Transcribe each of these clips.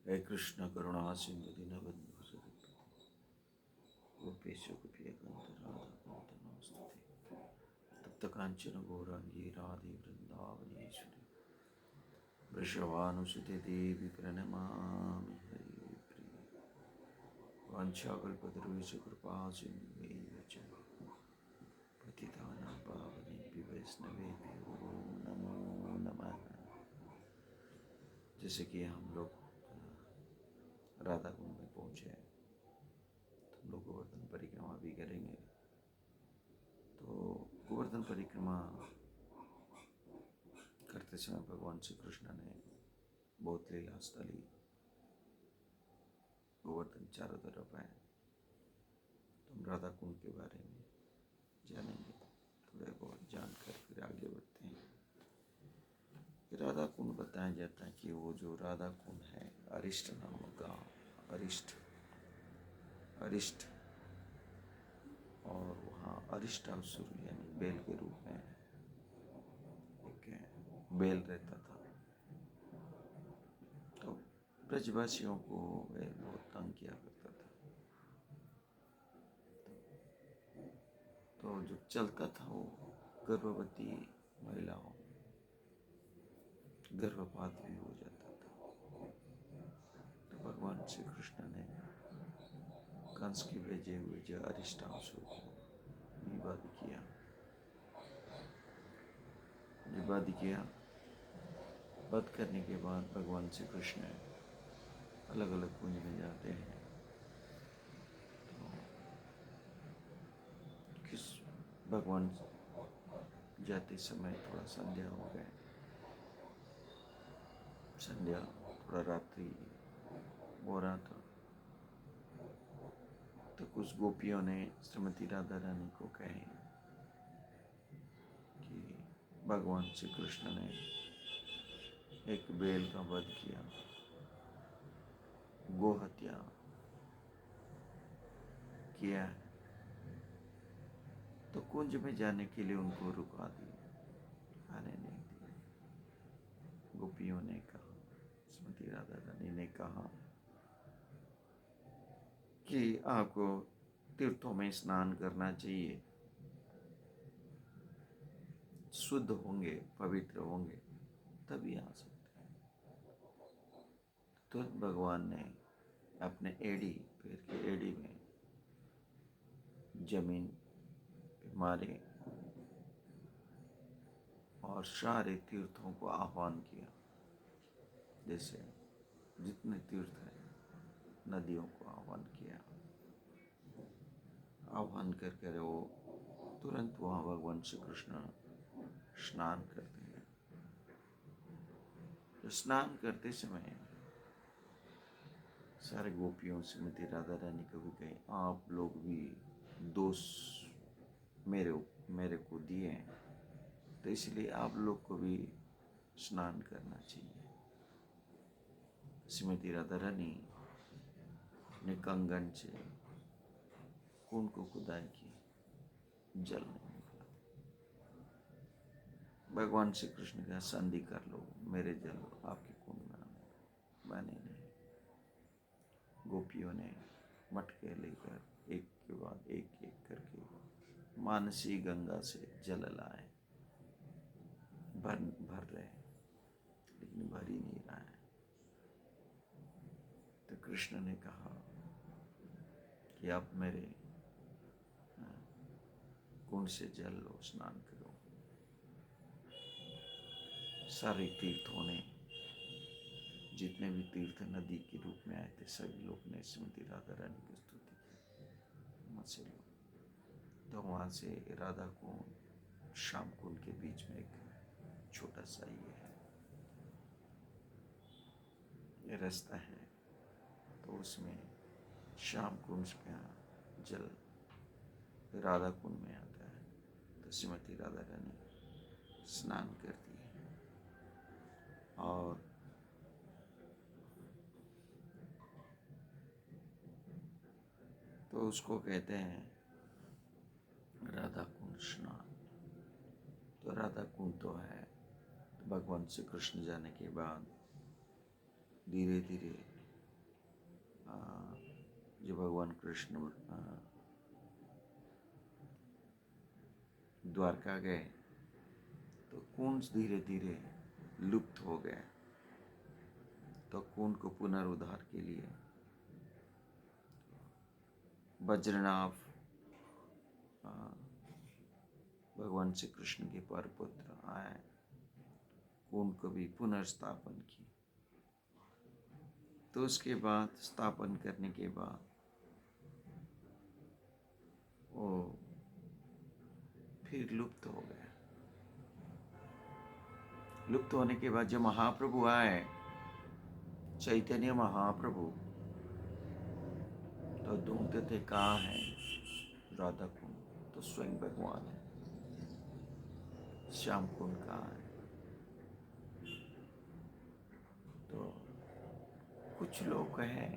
हे कृष्ण करुणा सिंधु दीनबंधु जगत्पते गोपेश गोपियकांत राधाकांत नमस्तुते तप्त कांचन गौरांगी राधे वृंदावनेश्वरी वृषभानुसुते देवी प्रणमामि हरिप्रिये वाञ्छाकल्पतरुश्च कृपा सिन्धुभैव च पतितानां पावनेभ्यो वैष्णवेभ्यो नमो नमः। जैसे कि हम लोग राधा कुंड में पहुँचे हैं, तो हम लोग गोवर्धन परिक्रमा भी करेंगे। तो गोवर्धन परिक्रमा करते समय भगवान श्री कृष्ण ने बहुत लीला स्थली गोवर्धन चारों तरफ है। तो हम राधा कुंड के बारे में जानेंगे, थोड़े बहुत जानकर फिर आगे बढ़ते हैं। राधा कुंड बताया जाता है कि वो जो राधा कुंड है अरिष्ट नामक गाँव, अरिष्ट और वहाँ अरिष्टासुर यानी बेल के रूप में एक बेल रहता था। तो ब्रजवासियों को बेल बहुत तंग किया करता था। तो जो चलता था वो गर्भवती महिलाओं गर्भपात भी हो जाता था। तो भगवान श्री कृष्ण ने कंस के भेजे हुए जो अरिष्टासुर को निवाध किया। वध करने के बाद भगवान श्री कृष्ण अलग अलग कुंज में जाते हैं। तो किस भगवान जाते समय थोड़ा संध्या हो गए, संध्या थोड़ा रात्रि हो रहा था। तो कुछ गोपियों ने श्रीमती राधा रानी को कहे कि भगवान श्री कृष्ण ने एक बेल का वध किया, गो हत्या किया है, तो कुंज में जाने के लिए उनको रुका दिया, आने नहीं दिया। गोपियों ने कहा, श्रीमती राधा रानी ने कहा कि आपको तीर्थों में स्नान करना चाहिए, शुद्ध होंगे, पवित्र होंगे, तभी आ सकते हैं। तो भगवान ने अपने एड़ी, पैर की एड़ी में जमीन पे मारे और सारे तीर्थों को आह्वान किया। जैसे जितने तीर्थ हैं, नदियों को आह्वान किया। आह्वान करके वो तुरंत वहाँ भगवान श्री कृष्ण स्नान करते हैं। तो स्नान करते समय सारे गोपियों से श्रीमती राधा रानी को भी कही, आप लोग भी दोष मेरे को दिए हैं, तो इसलिए आप लोग को भी स्नान करना चाहिए। श्रीमती राधा रानी ने कंगन से कुंड को खुदाई की, जल नहीं निकला। भगवान श्री कृष्ण का संधि कर लो, मेरे जल आपके कुंड में आने, मैंने नहीं। गोपियों ने मटके लेकर एक के बाद एक करके मानसी गंगा से जल लाए, भर रहे, लेकिन भर ही नहीं रहा है। तो कृष्ण ने कहा कि आप मेरे कुंड से जल लो, स्नान करो। सारे तीर्थों ने, जितने भी तीर्थ नदी के रूप में आए थे, सभी लोग ने श्रीमती राधा रानी की स्तुति की। वहाँ से लोग, तो वहाँ से राधा कुंड श्याम कुंड के बीच में एक छोटा सा ये रास्ता है। तो उसमें श्याम कुंड का जल राधा कुंड में आता है। तो श्रीमती राधा रानी स्नान करती है और तो उसको कहते हैं राधा कुंड स्नान। तो राधा कुंड तो है। तो भगवान श्री कृष्ण जाने के बाद धीरे धीरे जो भगवान कृष्ण द्वारका गए तो कुंड धीरे धीरे लुप्त हो गए। तो कुंड को पुनरुद्धार के लिए वज्रनाभ भगवान श्री कृष्ण के परपुत्र आए, कुंड को भी पुनर्स्थापन की। तो उसके बाद स्थापन करने के बाद वो फिर लुप्त हो गया। लुप्त होने के बाद जो महाप्रभु आए, चैतन्य महाप्रभु, तो ढूंढते थे कहाँ है राधा कुंड, तो स्वयं भगवान है। श्याम कुंड कहाँ है? तो कुछ लोग हैं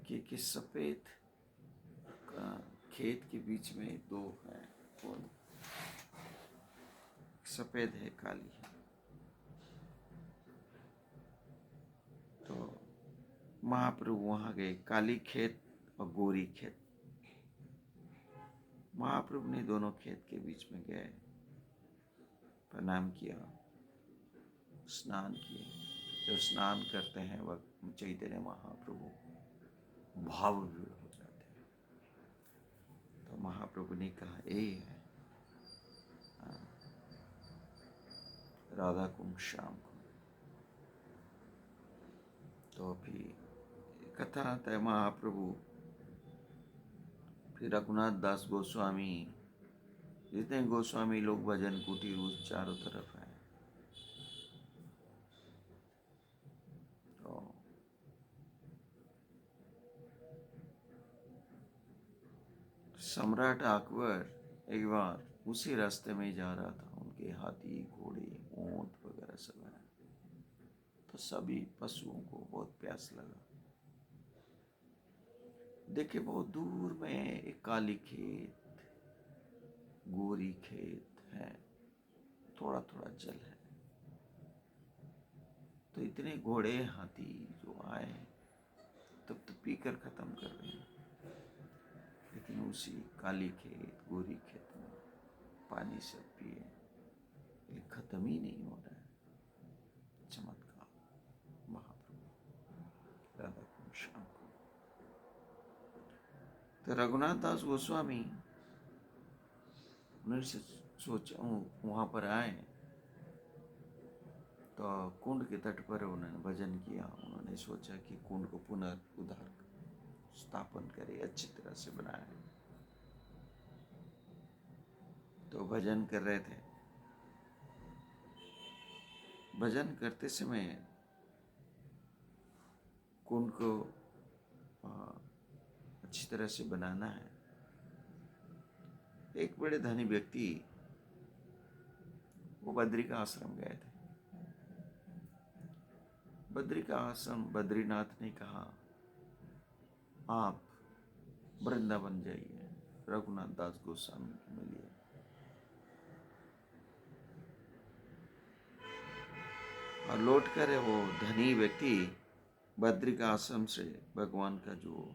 कि सफेद खेत के बीच में दो है कुंड, सफेद है, काली है। तो महाप्रभु वहां गए, काली खेत और गोरी खेत। महाप्रभु ने दोनों खेत के बीच में गए, प्रणाम किया, स्नान किए। जब स्नान करते हैं वक्त चैतन्य महाप्रभु भावविभोर हो जाते हैं। तो महाप्रभु ने कहा ये है राधा कुंड, श्याम कुंड। तो फिर कथा आता है महाप्रभु, फिर रघुनाथ दास गोस्वामी, जितने गोस्वामी लोग भजन कुटीर उस चारों तरफ है, तो सम्राट अकबर एक बार उसी रास्ते में जा रहा था। उनके हाथी, घोड़े, ऊंट वगैरह सब है। तो सभी पशुओं को बहुत प्यास लगा। देखे बहुत दूर में एक काली खेत, गोरी खेत है, थोड़ा थोड़ा जल है। तो इतने घोड़े, हाथी जो आए तब तो पीकर खत्म कर रहे हैं, लेकिन उसी काली खेत, गोरी खेत में पानी सब पिए, ये खत्म ही नहीं हो रहा है। चमत्कार महाप्रभु राधा कुंड, श्याम कुंड। तो रघुनाथ दास गोस्वामी उन्होंने सोचा, वहां पर आए तो कुंड के तट पर उन्होंने भजन किया। उन्होंने सोचा कि कुंड को पुनरुद्धार स्थापन करे, अच्छी तरह से बनाए। तो भजन कर रहे थे। भजन करते समय कुंड को अच्छी तरह से बनाना है। एक बड़े धनी व्यक्ति वो बद्री का आश्रम गए थे। बद्री का आश्रम, बद्रीनाथ ने कहा आप वृंदावन जाइए, रघुनाथ दास गोस्वामी को मिलिए। और लौट कर वो धनी व्यक्ति बद्री का आश्रम से भगवान का जो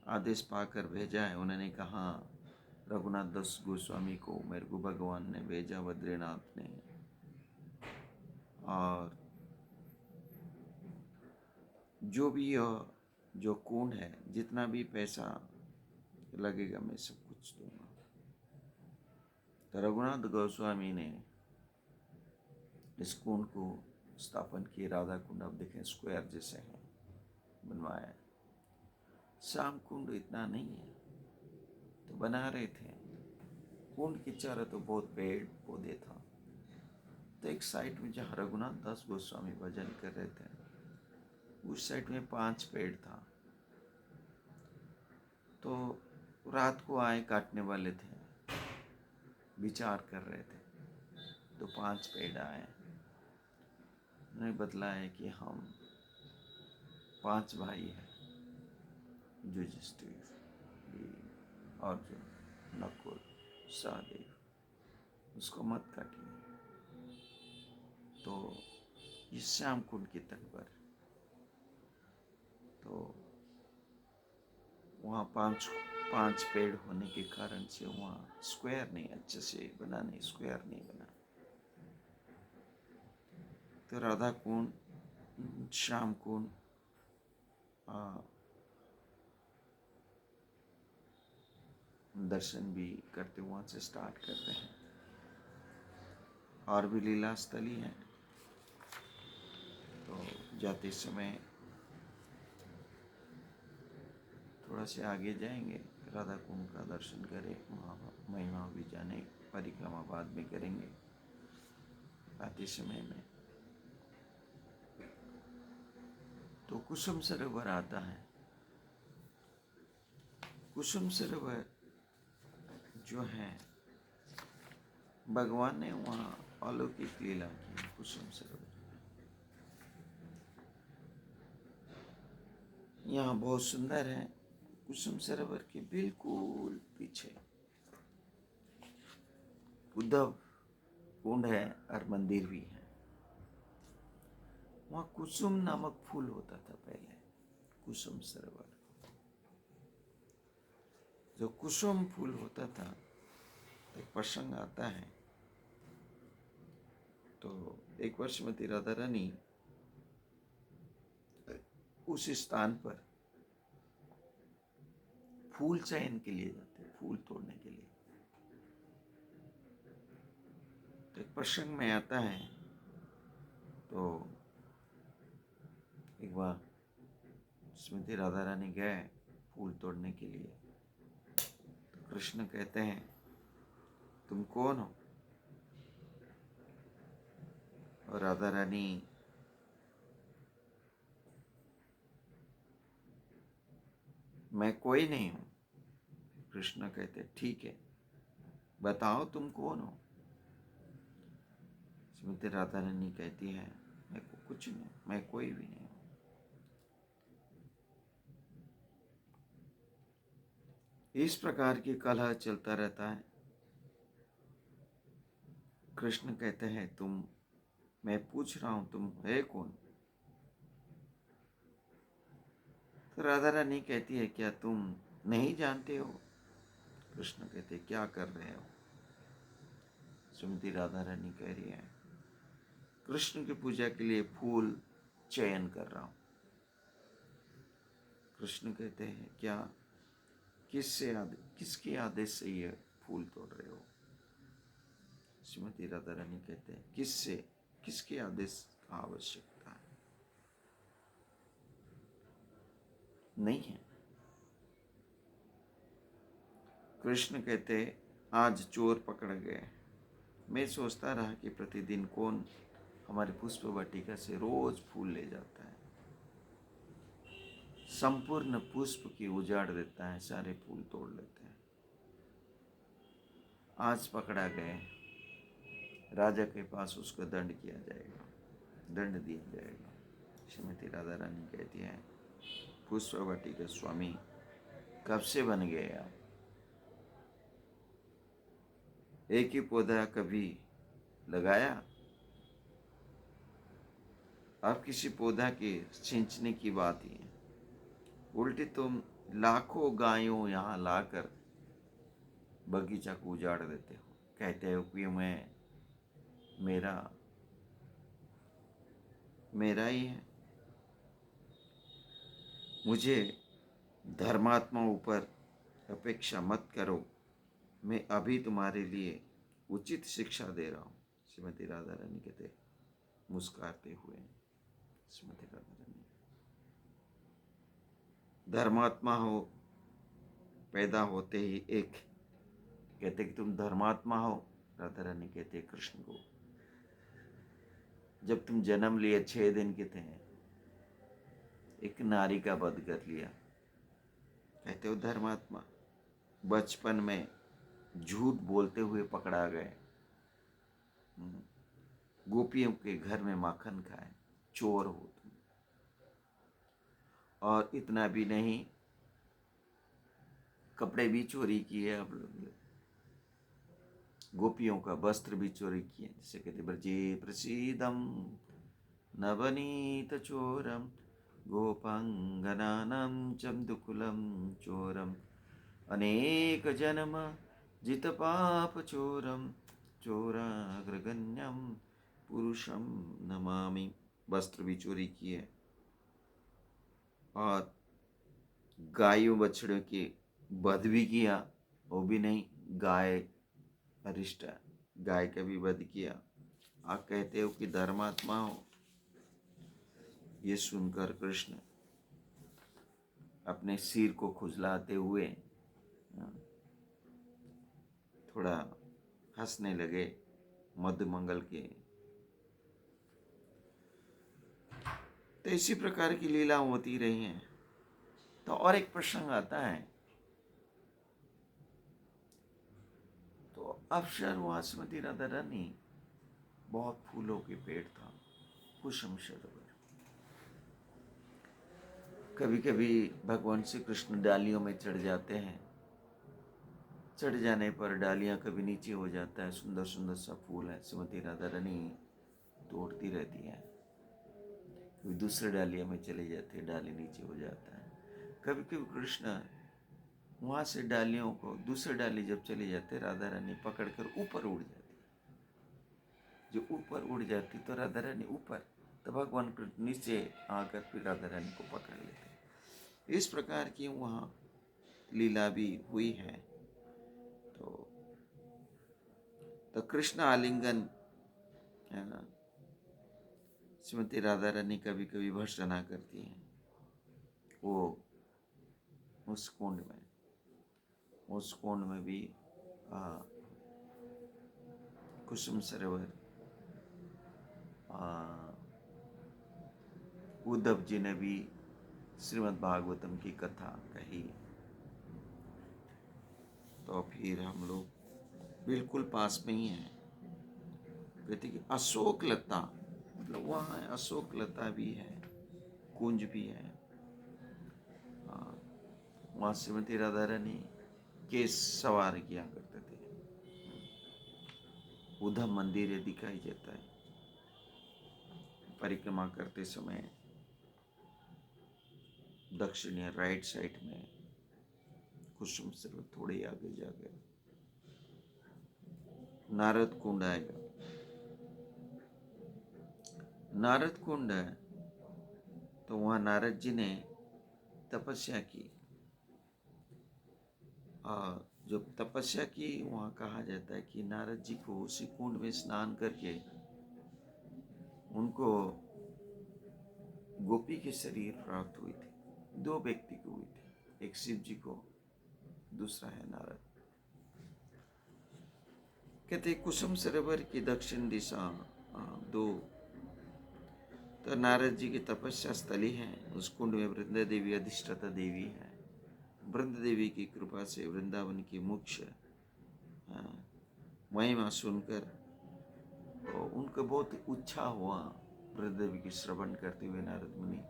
आदेश पाकर भेजा है, उन्होंने कहा रघुनाथ दास गोस्वामी को मेरे को भगवान ने भेजा, बद्रीनाथ ने, और जो भी जो कुंड है, जितना भी पैसा लगेगा मैं सब कुछ दूंगा। तो रघुनाथ गोस्वामी ने इस कुंड को स्थापन किए, राधा कुंड। अब देखें स्क्वायर जैसे है बनवाया। श्याम कुंड इतना नहीं है, तो बना रहे थे। कुंड के चारों तो बहुत पेड़ पौधे था। तो एक साइड में जहाँ रघुनाथ दास गोस्वामी भजन कर रहे थे, उस साइड में 5 पेड़ था। तो रात को आए काटने वाले थे, विचार कर रहे थे, तो 5 पेड़ आए। उन्हें बतलाया कि हम 5 भाई हैं, युधिष्ठिर, अर्जुन, नकुल, सहदेव, उसको मत काटिए। तो ये श्याम कुंड के तट पर, तो वहाँ पांच पांच पेड़ होने के कारण से वहाँ स्क्वायर नहीं अच्छे से बना, नहीं स्क्वायर नहीं बना। तो राधा कुंड, श्याम कुंड दर्शन भी करते वहाँ से स्टार्ट करते हैं। और भी लीला स्थली है, तो जाते समय थोड़ा से आगे जाएंगे, राधा कुंड का दर्शन करें, वहाँ महिमा भी जाने, परिक्रमा बाद में करेंगे। आते समय में तो कुसुम सरोवर आता है। कुसुम सरोवर जो है, भगवान ने वहाँ अलौकिक लीला की। कुसुम सरोवर यहाँ बहुत सुंदर है। कुसुम सरोवर के बिल्कुल पीछे उद्धव कुंड है और मंदिर भी है। वहाँ कुसुम नामक फूल होता था पहले। कुसुम सरोवर जो कुसुम फूल होता था, एक प्रसंग आता है। तो एक वर्ष श्रीमती राधा रानी उस स्थान पर फूल चयन के लिए जाते, फूल तोड़ने के लिए। तो एक प्रसंग में आता है, तो एक बार श्रीमती राधा रानी गए फूल तोड़ने के लिए। तो कृष्ण कहते हैं, तुम कौन हो? और राधा रानी मैं कोई नहीं हूं। कृष्ण कहते ठीक है, बताओ तुम कौन हो? श्रीमती राधा रानी कहती है, मैं कुछ नहीं, मैं कोई भी नहीं हूं। इस प्रकार की कलह चलता रहता है। कृष्ण कहते हैं, तुम, मैं पूछ रहा हूं तुम है कौन? तो राधा रानी कहती है, क्या तुम नहीं जानते हो? कृष्ण कहते, क्या कर रहे हो? श्रीमती राधा रानी कह रही है, कृष्ण की पूजा के लिए फूल चयन कर रहा हूं। कृष्ण कहते हैं, क्या किसके आदेश से ये फूल तोड़ रहे हो? श्रीमती राधा रानी कहते हैं, किसके आदेश का आवश्यकता है? नहीं है। कृष्ण कहते, आज चोर पकड़ गए। मैं सोचता रहा कि प्रतिदिन कौन हमारे पुष्प वाटिका से रोज फूल ले जाता है, संपूर्ण पुष्प की उजाड़ देता है, सारे फूल तोड़ लेते हैं। आज पकड़ा गए, राजा के पास उसको दंड किया जाएगा, दंड दिया जाएगा। श्रीमती राधा रानी कहती है, पुष्प वाटिका स्वामी कब से बन गए आप? एक ही पौधा कभी लगाया? अब किसी पौधा के सिंचने की बात ही है, उल्टी तुम लाखों गायों यहाँ लाकर बगीचा को उजाड़ देते हो। कहते हो कि मैं मेरा ही है। मुझे धर्मात्मा ऊपर अपेक्षा मत करो, मैं अभी तुम्हारे लिए उचित शिक्षा दे रहा हूँ। श्रीमती राधा रानी कहते मुस्कुराते हुए, श्रीमती राधा रानी धर्मात्मा हो, पैदा होते ही एक कहते कि तुम धर्मात्मा हो। राधा रानी कहते कृष्ण को, जब तुम जन्म लिए 6 दिन के थे, एक नारी का वध कर लिया, कहते हो धर्मात्मा। बचपन में झूठ बोलते हुए पकड़ा गए, गोपियों के घर में माखन खाए, चोर हो तुम। और इतना भी नहीं, कपड़े भी चोरी किए आप लोग, गोपियों का वस्त्र भी चोरी किए। जैसे कहते ब्रजे प्रसीदम नवनीत चोरम गोपाङ्गनानां चन्दुकुलं चोरम् अनेकजन्म जितपापचोरं चोराग्रगण्यं पुरुषं नमामि। वस्त्र भी चोरी किए और गायों बछड़ों की वध भी किया, वो भी नहीं, गाय अरिष्ट है, गाय का भी वध किया। आप कहते हो कि धर्मात्मा हो। ये सुनकर कृष्ण अपने सिर को खुजलाते हुए थोड़ा हंसने लगे मध्य मंगल के। तो इसी प्रकार की लीला होती रही हैं। तो और एक प्रसंग आता है, तो अवसर वहां श्रीमती राधा रानी, बहुत फूलों के पेड़ था, कुसुम सरोवर। कभी कभी भगवान श्री कृष्ण डालियों में चढ़ जाते हैं। चढ़ जाने पर डालियां कभी नीचे हो जाता है, सुंदर सुंदर सा फूल है, श्रीमती राधा रानी तोड़ती रहती है। कभी दूसरे डालिया में चले जाते हैं, डाली नीचे हो जाता है। कभी कभी कृष्ण वहां से डालियों को, दूसरे डाली जब चले जाते, राधा रानी पकड़कर ऊपर उड़ जाती। जो ऊपर उड़ जाती तो राधा रानी ऊपर, तो भगवान कृष्ण नीचे आकर फिर राधा रानी को पकड़ लेते। इस प्रकार की वहाँ लीला भी हुई है। तो कृष्ण आलिंगन श्रीमती राधा रानी कभी कभी भर्त्सना करती हैं। वो उस कुंड में भी कुसुम सरोवर, उद्धव जी ने भी श्रीमद् भागवतम की कथा कही। तो फिर हम लोग बिल्कुल पास में ही हैं। कहते कि अशोक लता, मतलब वहाँ अशोक लता भी है, कुंज भी है। वहाँ श्रीमती राधा रानी केस सवार किया करते थे। उद्धव मंदिर दिखाई देता है। परिक्रमा करते समय दक्षिण या राइट साइड में कुसुम सरोवर, थोड़े आगे जाकर नारद कुंड आएगा। नारद कुंड है, तो वहां नारद जी ने तपस्या की। जो तपस्या की, वहां कहा जाता है कि नारद जी को उसी कुंड में स्नान करके उनको गोपी के शरीर प्राप्त हुई थी। दो व्यक्ति को हुई थी, एक शिव जी को, दूसरा है नारद। कहते कुसुम सरोवर की दक्षिण दिशा दो, तो नारद जी की तपस्या स्थली है। उस कुंड में वृंदा देवी अधिष्ठाता देवी है। वृंदा देवी की कृपा से वृंदावन की मुख्य महिमा सुनकर तो उनको बहुत इच्छा हुआ। वृंदा देवी की श्रवण करते हुए नारद मुनि,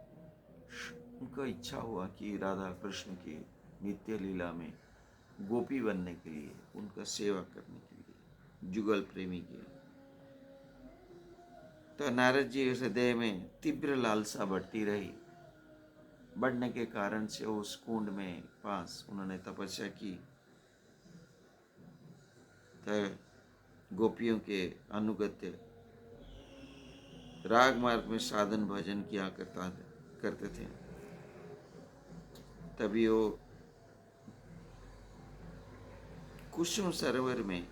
उनका इच्छा हुआ कि राधा कृष्ण की नित्य लीला में गोपी बनने के लिए, उनका सेवा करने के लिए, जुगल प्रेमी के लिए। तो नारद जी हृदय में तीव्र लालसा बढ़ती रही। बढ़ने के कारण से उस कुंड में पास उन्होंने तपस्या की। तो गोपियों के अनुगत्य राग मार्ग में साधन भजन किया करते थे। तभी वो कुसुम सरोवर में,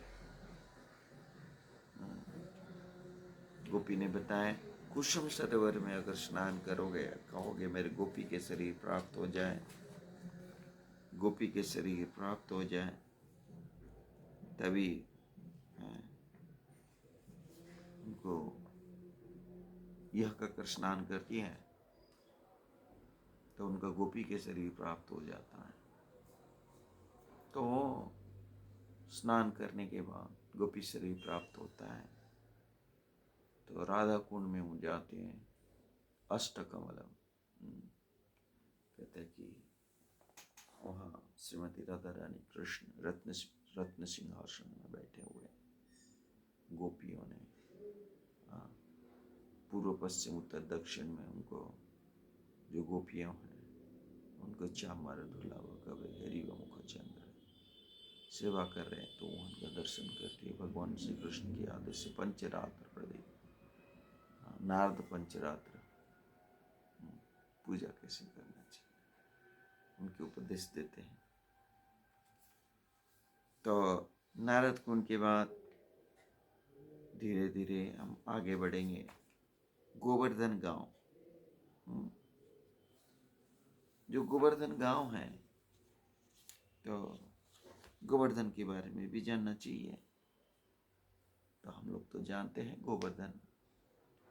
गोपी ने बताया, कुसुम सरोवर में अगर स्नान करोगे, कहोगे मेरे गोपी के शरीर प्राप्त हो जाए, गोपी के शरीर प्राप्त हो जाए, तभी उनको यह कहकर स्नान करती है, तो उनका गोपी के शरीर प्राप्त हो जाता है। तो स्नान करने के बाद गोपी शरीर प्राप्त होता है। तो राधा कुंड में वो जाते हैं। अष्टकमलम, कहते हैं कि वहाँ श्रीमती राधा रानी कृष्ण रत्न सिंहासन में बैठे हुए, गोपियों ने पूर्व पश्चिम उत्तर दक्षिण में उनको जो गोपियाँ हैं उनको चामर धुलाव कवे हरिव मुख चंद्र सेवा कर रहे हैं, तो उनका दर्शन करके भगवान श्री कृष्ण के आदेश से पंचरात्र प्रदीप नारद पंचरात्र पूजा कैसे करना चाहिए उनके उपदेश देते हैं। तो नारद कुंड के बाद धीरे धीरे हम आगे बढ़ेंगे गोवर्धन गांव। जो गोवर्धन गांव है, तो गोवर्धन के बारे में भी जानना चाहिए। तो हम लोग तो जानते हैं गोवर्धन,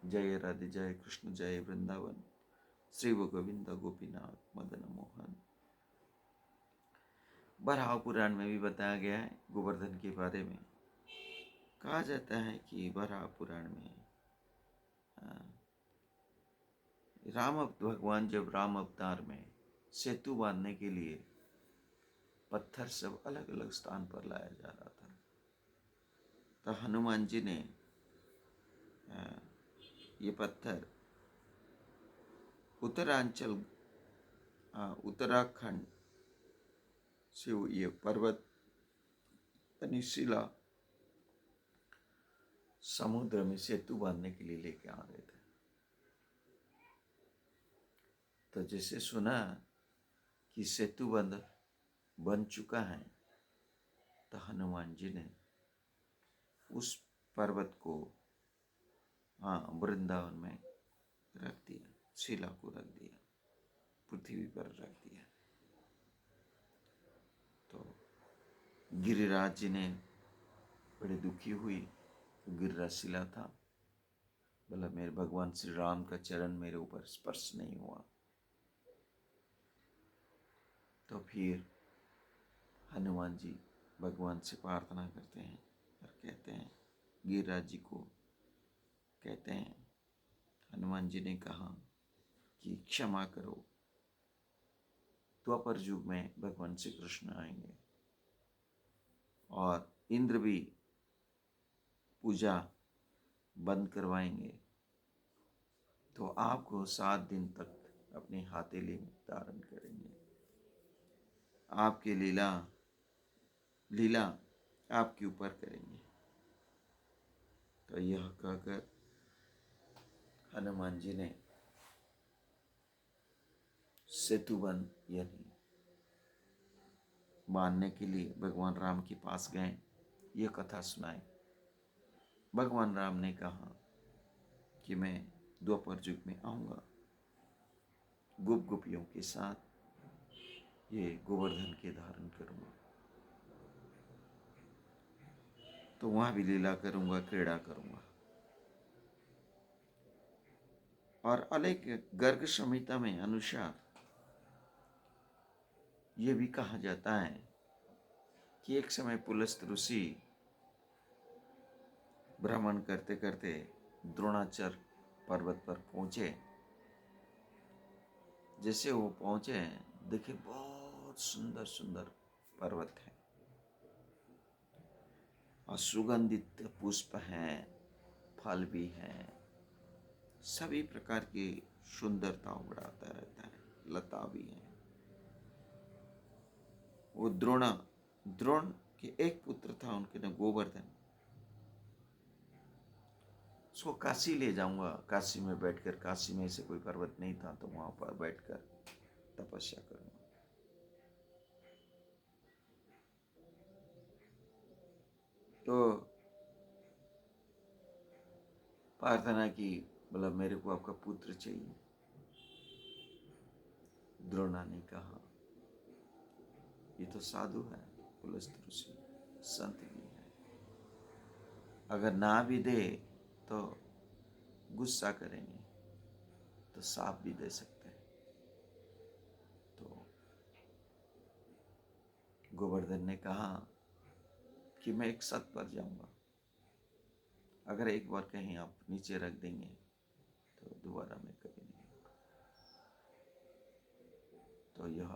जय राधे जय कृष्ण जय वृंदावन, श्री गोविंद गोपीनाथ मदन मोहन। बराह पुराण में भी बताया गया है गोवर्धन के बारे में। कहा जाता है कि बराह पुराण में भगवान जब राम अवतार में सेतु बांधने के लिए पत्थर सब अलग अलग स्थान पर लाया जा रहा था, तो हनुमान जी ने ये पत्थर उत्तराखंड से ये पर्वत शिला समुद्र में सेतु बांधने के लिए लेके आ रहे थे। तो जैसे सुना कि सेतु बन चुका है, तो हनुमान जी ने उस पर्वत को वृंदावन में रख दिया, शिला को रख दिया, पृथ्वी पर रख दिया। तो गिरिराज जी ने बड़े दुखी हुई। गिरिराज शिला था, बोला मेरे भगवान श्री राम का चरण मेरे ऊपर स्पर्श नहीं हुआ। तो फिर हनुमान जी भगवान से प्रार्थना करते हैं और कहते हैं, गिरिराज जी को कहते हैं, हनुमान जी ने कहा कि क्षमा करो, द्वापर युग में भगवान श्री कृष्ण आएंगे और इंद्र भी पूजा बंद करवाएंगे, तो आपको 7 दिन तक अपनी हथेली में धारण करेंगे। आपकी लीला आपके ऊपर करेंगे। तो यह कहकर हनुमान जी ने सेतुबंध यानी बांधने के लिए भगवान राम के पास गए, यह कथा सुनाई। भगवान राम ने कहा कि मैं द्वापर युग में आऊंगा, गोपियों के साथ ये गोवर्धन के धारण करूंगा, तो वहां भी लीला करूंगा, क्रीड़ा करूंगा। और अलेख गर्ग संहिता में अनुसार ये भी कहा जाता है कि एक समय पुलस्त ऋषि भ्रमण करते करते द्रोणाचार्य पर्वत पर पहुंचे। जैसे वो पहुंचे, देखे बहुत सुंदर सुंदर पर्वत है और सुगंधित पुष्प हैं, फल भी हैं, सभी प्रकार की सुंदरता उड़ाता रहता है, लता भी है। वो द्रोण के एक पुत्र था, उनके नाम गोवर्धन। उसको काशी ले जाऊंगा, काशी में बैठकर, काशी में ऐसे कोई पर्वत नहीं था, तो वहां पर बैठकर तपस्या करूंगा। तो प्रार्थना की, बोला मेरे को आपका पुत्र चाहिए। द्रोणा ने कहा ये तो साधु है, पुलस्त ऋषि संत भी है, अगर ना भी दे तो गुस्सा करेंगे, तो साफ भी दे सकते हैं। तो गोवर्धन ने कहा कि मैं एक सत पर जाऊंगा, अगर एक बार कहीं आप नीचे रख देंगे तो दोबारा मैं कभी नहीं। तो यह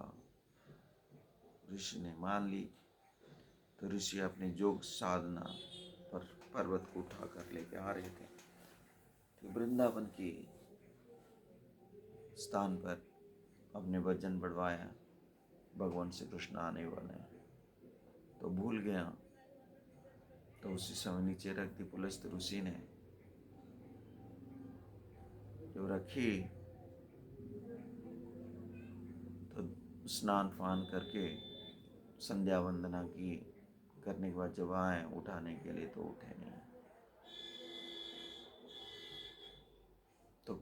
ऋषि ने मान ली। तो ऋषि अपने योग साधना पर पर्वत को उठाकर लेके आ रहे थे। तो वृंदावन के स्थान पर अपने वजन बढ़वाया, भगवान श्री कृष्ण आने वाले हैं, तो भूल गया। तो उसी समय नीचे रख दी पुलस्त ऋषि ने। जो रखी तो स्नान फान करके संध्या वंदना की, करने के बाद जब आए उठाने के लिए तो उठे नहीं। तो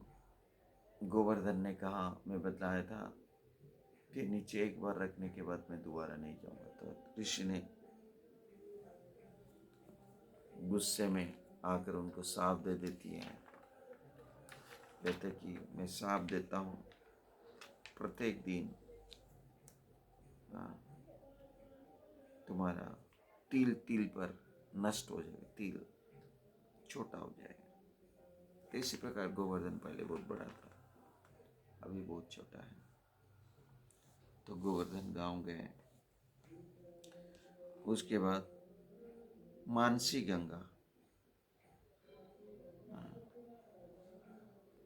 गोवर्धन ने कहा मैं बतलाया था कि नीचे एक बार रखने के बाद मैं दोबारा नहीं जाऊंगा। तो ऋषि ने गुस्से में आकर उनको साफ दे देती है। कहते कि मैं साफ देता हूँ, प्रत्येक दिन तुम्हारा तिल तिल पर नष्ट हो जाएगा, तिल छोटा हो जाएगा। इसी प्रकार गोवर्धन पहले बहुत बड़ा था, अभी बहुत छोटा है। तो गोवर्धन गांव गए। उसके बाद मानसी गंगा,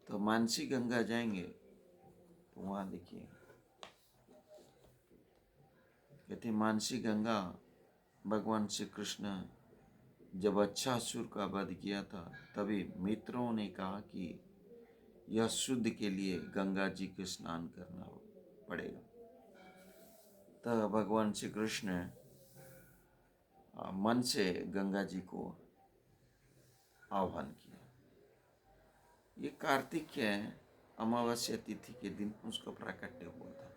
तो मानसी गंगा जाएंगे तो वहां देखिए, कहते मानसी गंगा भगवान श्री कृष्ण जब अच्छासुर का वध किया था, तभी मित्रों ने कहा कि यह शुद्ध के लिए गंगा जी के स्नान करना पड़ेगा। तब भगवान श्री कृष्ण मन से गंगा जी को आह्वान किया। ये कार्तिक के अमावस्या तिथि के दिन उसका प्राकट्य हुआ था।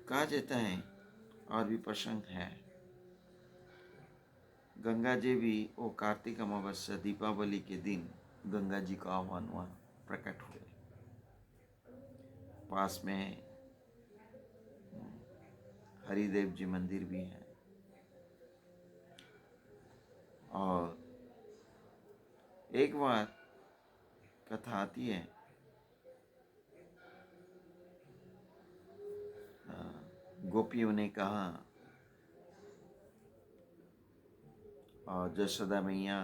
कहा जाता है और भी प्रसंग है, गंगा जी भी वो कार्तिक अमावस्या दीपावली के दिन गंगा जी का आह्वान हुआ, प्रकट हुए। पास में हरिदेव जी मंदिर भी है। और एक बार कथा आती है, गोपियों ने कहा और जशोदा मैया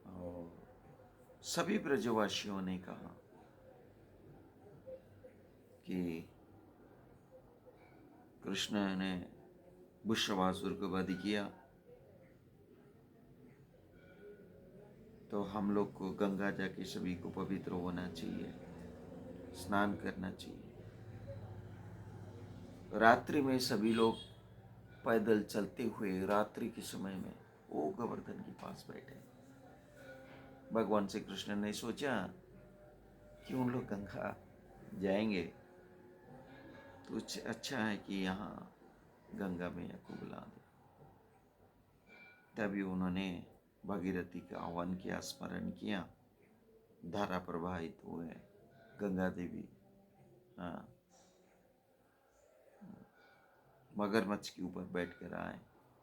और सभी ब्रजवासियों ने कहा कि कृष्ण ने वृषभासुर को वध किया, तो हम लोग को गंगा जाके सभी को पवित्र होना चाहिए, स्नान करना चाहिए। रात्रि में सभी लोग पैदल चलते हुए रात्रि के समय में वो गोवर्धन के पास बैठे। भगवान श्री कृष्ण ने सोचा कि उन लोग गंगा जाएंगे तो अच्छा है कि यहाँ गंगा मैया को बुला दे। तभी उन्होंने भागीरथी का आह्वान किया, स्मरण किया, धारा प्रवाहित हुए, गंगा देवी मगरमच्छ के ऊपर बैठ कर आए,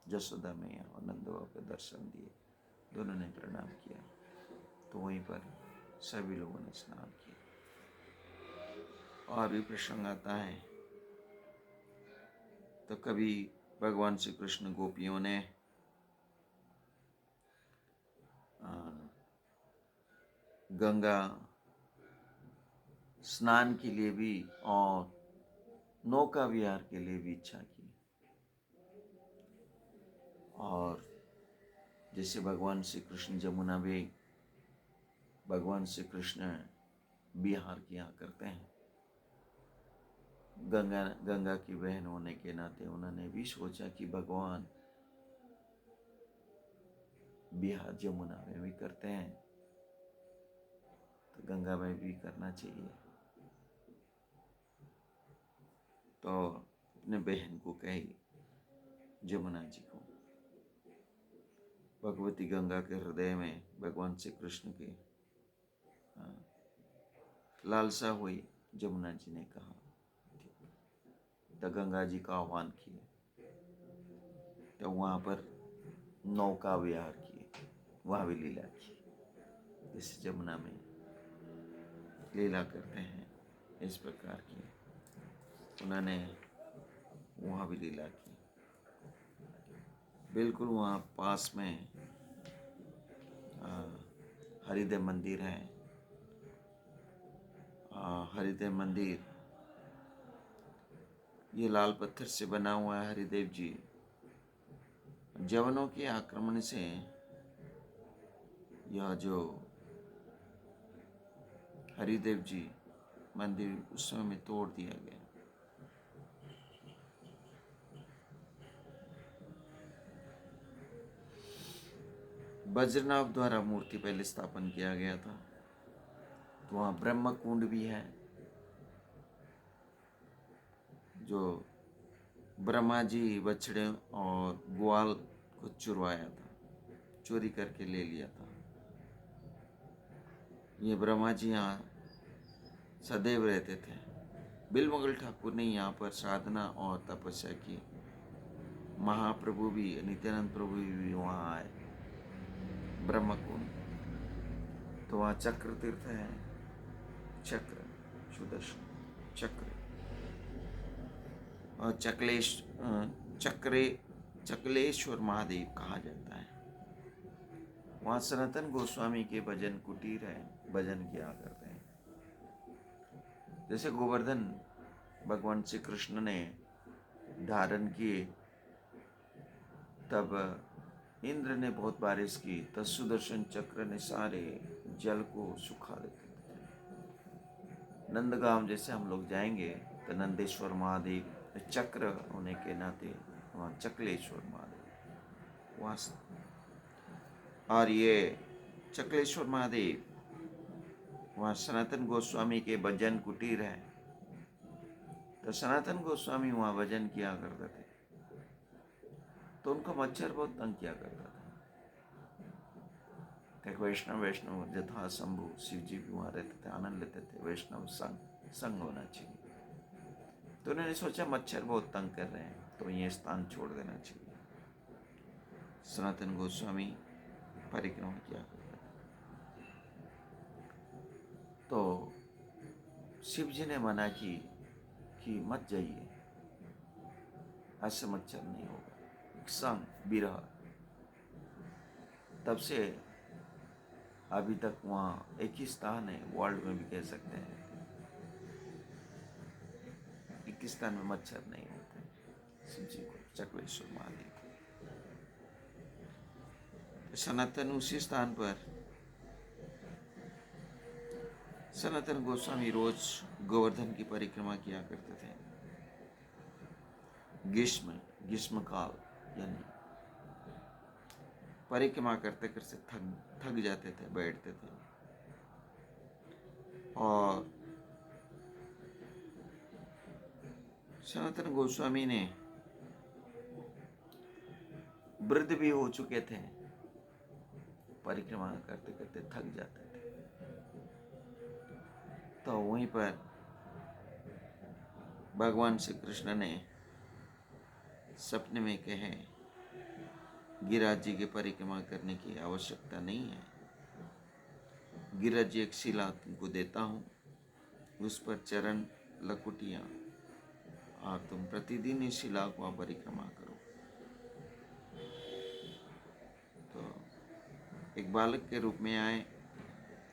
जसोदा मैया और नंद बाबा को दर्शन दिए। दोनों ने प्रणाम किया, तो वहीं पर सभी लोगों ने स्नान किया। और भी प्रसंग आता है, तो कभी भगवान श्री कृष्ण गोपियों ने गंगा स्नान के लिए भी और नौका विहार के लिए भी इच्छा की। और जैसे भगवान श्री कृष्ण जमुना में भगवान श्री कृष्ण विहार किया करते हैं, गंगा की बहन होने के नाते उन्होंने भी सोचा कि भगवान विहार जमुना में भी करते हैं, तो गंगा में भी करना चाहिए। तो अपने बहन को कही, जमुना जी को, भगवती गंगा के हृदय में भगवान श्री कृष्ण की लालसा हुई। जमुना जी ने कहा, तो गंगा जी का आह्वान किए, तो वहाँ पर नौका विहार किए, वहाँ भी लीला की, जैसे जमुना में लीला करते हैं इस प्रकार की उन्होंने वहाँ भी लीला की। बिल्कुल वहाँ पास में हरिदेव मंदिर है, हरिदेव मंदिर, ये लाल पत्थर से बना हुआ है। हरिदेव जी जवनों के आक्रमण से यह जो हरिदेव जी मंदिर उस समय में तोड़ दिया गया। वज्रनाभ द्वारा मूर्ति पहले स्थापन किया गया था। तो वहाँ ब्रह्म कुंड भी है, जो ब्रह्मा जी बछड़े और ग्वाल को चुरवाया था, चोरी करके ले लिया था। ये ब्रह्मा जी यहाँ सदैव रहते थे। बिलमंगल ठाकुर ने यहाँ पर साधना और तपस्या की। महाप्रभु भी, नित्यानंद प्रभु भी वहाँ आए, ब्रह्म कुंड। तो वहाँ चक्र तीर्थ है, चक्र, सुदर्शन चक्र, और चकलेश्वर महादेव कहा जाता है। वहाँ सनातन गोस्वामी के भजन कुटीर है, भजन किया करते हैं। जैसे गोवर्धन भगवान श्री कृष्ण ने धारण किए, तब इंद्र ने बहुत बारिश की, तब सुदर्शन चक्र ने सारे जल को सुखा देते थे। नंदगांव जैसे हम लोग जाएंगे तो नंदेश्वर महादेव चक्र होने के नाते वहाँ चकलेश्वर महादेव वहाँ। और ये चकलेश्वर महादेव वहाँ सनातन गोस्वामी के भजन कुटीर है। तो सनातन गोस्वामी वहाँ भजन किया करते थे, तो उनका मच्छर बहुत तंग किया करता था। वैष्णव जथा शंभु, शिव जी भी वहाँ रहते थे, आनंद लेते थे। वैष्णव संग होना चाहिए। तो उन्होंने सोचा मच्छर बहुत तंग कर रहे हैं, तो ये स्थान छोड़ देना चाहिए। सनातन गोस्वामी परिक्रमा किया करता था। तो शिव जी ने मना की कि मत जाइए, ऐसे मच्छर नहीं होगा। संग बिरह, तब से अभी तक वहाँ एक ही स्थान है, वर्ल्ड में भी कह सकते हैं, एक स्थान में मच्छर नहीं होते शिव जी को, चकलेश्वर महादेव को। सनातन उसी स्थान पर सनातन गोस्वामी रोज गोवर्धन की परिक्रमा किया करते थे। ग्रीष्म काल यानी परिक्रमा करते करते थक जाते थे, बैठते थे। और सनातन गोस्वामी ने वृद्ध भी हो चुके थे, परिक्रमा करते करते थक जाते थे। तो वहीं पर भगवान श्री कृष्ण ने सपने में कहे, गिरिराज जी की परिक्रमा करने की आवश्यकता नहीं है। गिरिराज जी एक शिला तुमको देता हूँ, उस पर चरण लकुटियाँ, और तुम प्रतिदिन इस शिला को परिक्रमा करो। तो एक बालक के रूप में आए,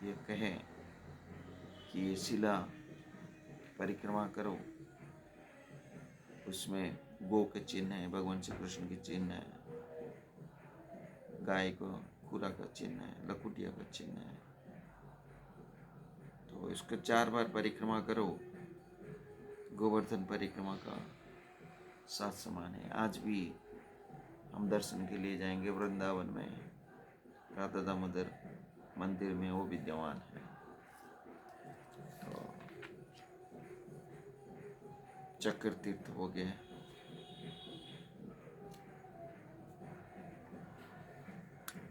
ये कहे कि ये शिला परिक्रमा करो, उसमें गो के चिन्ह है, भगवान श्री कृष्ण के चिन्ह है, गाय को खूरा का चिन्ह है, लकुटिया का चिन्ह है। तो इसको 4 बार परिक्रमा करो। गोवर्धन परिक्रमा का साथ समान है। आज भी हम दर्शन के लिए जाएंगे वृंदावन में, राधा दामोदर मंदिर में वो विद्यमान है। तो चक्र तीर्थ हो गया।